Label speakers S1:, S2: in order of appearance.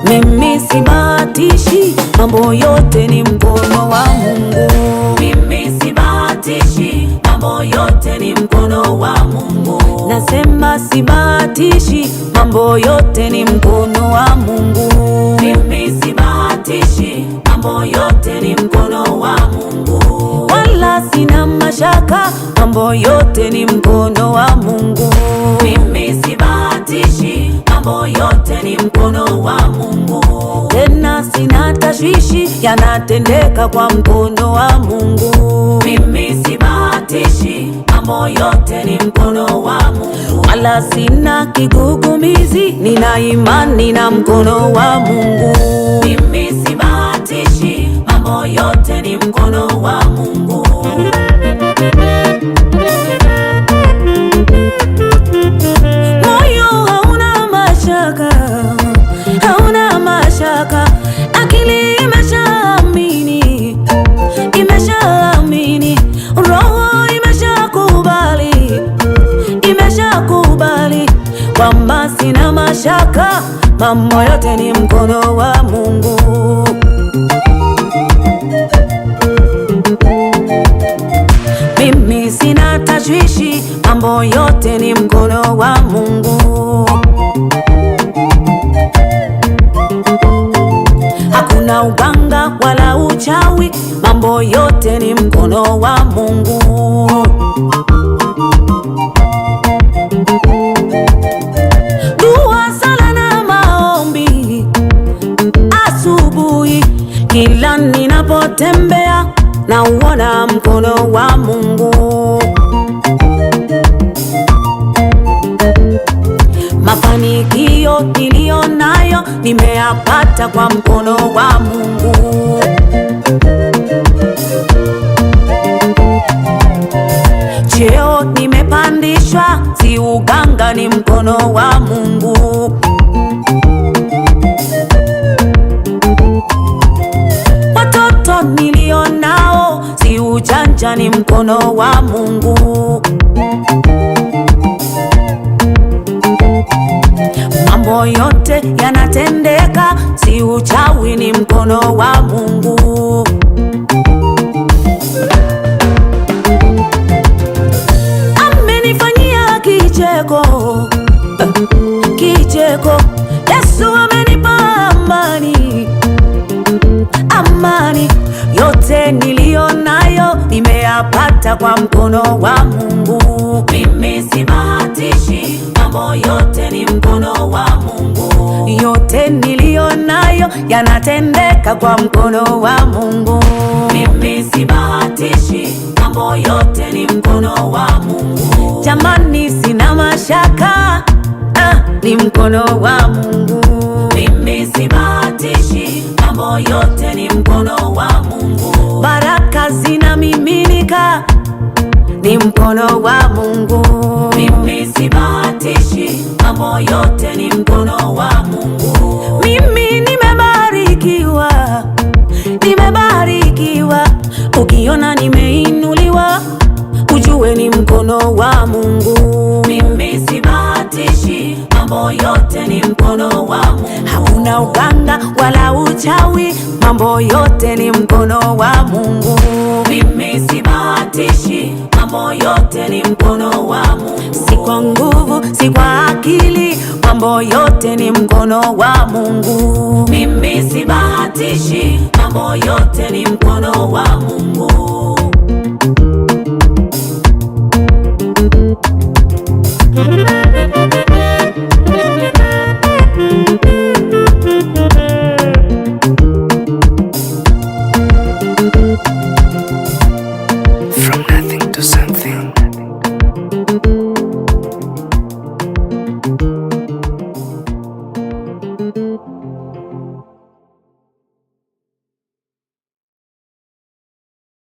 S1: Mimi sibahatishi, mambo yote ni mkono wa Mungu.
S2: Mimi sibahatishi, mambo yote ni mkono wa Mungu.
S1: Nasema sibahatishi, mambo yote ni mkono wa Mungu.
S2: Mimi sibahatishi, mambo yote ni mkono wa Mungu.
S1: Wala sina mashaka, mambo yote ni mkono wa Mungu.
S2: Mimi sibahatishi, mambo yote ni mkono wa Mungu.
S1: Tena sina tashwishi, yanatendeka kwa mkono wa Mungu.
S2: Mimi sibahatishi, mambo yote ni mkono wa Mungu.
S1: Wala sina kigugumizi, nina imani na mkono wa Mungu.
S2: Mimi sibahatishi, mambo yote ni mkono wa Mungu.
S1: Moyo hauna mashaka, hauna mashaka. Akili imeshaamini, imeshaamini. Roho imeshakubali kwamba sina mashaka, mambo yote ni mkono wa Mungu. Mimi sina tashwishi, mambo yote ni mkono wa Mungu. Hakuna uganga wala uchawi, mambo yote ni mkono wa Mungu. Dua, sala na maombi asubuhi, kila ninapotembea na uona mkono wa Mungu. Mafanikio niliyo nayo nimeyapata kwa mkono wa Mungu. Cheo nimepandishwa, si uganga, ni mkono wa Mungu. Watoto nilio nao, si ujanja, ni mkono wa Mungu. Mambo yote yanatendeka, si uchawi, ni mkono wa Mungu. Amenifanyia kicheko, kicheko. Yesu amenipa amani, amani. Yote niliyo nayo nimeyapata kwa mkono wa Mungu.
S2: Mimi sibahatishi, mambo yote ni mkono wa Mungu.
S1: Yote niliyo nayo yanatendeka kwa mkono wa Mungu.
S2: Mimi sibahatishi, mambo yote ni mkono wa Mungu.
S1: Jamani, sina mashaka, ni mkono wa Mungu.
S2: Mimi sibahatishi, mambo yote ni mkono wa Mungu.
S1: Baraka zinamiminika, ni mkono wa Mungu.
S2: Mimi sibahatishi, mambo yote ni mkono wa Mungu.
S1: Mimi nimebarikiwa, nimebarikiwa. Ukiona nimeinuliwa, ujue ni mkono wa Mungu.
S2: Mimi sibahatishi, mambo yote ni mkono wa Mungu.
S1: Hakuna uganga wala uchawi, mambo yote ni mkono wa Mungu.
S2: Mimi sibahatishi, mambo yote ni mkono wa Mungu.
S1: Si kwa nguvu, si kwa akili, mambo yote ni mkono wa Mungu.
S2: Mimi sibahatishi, mambo yote ni mkono wa Mungu.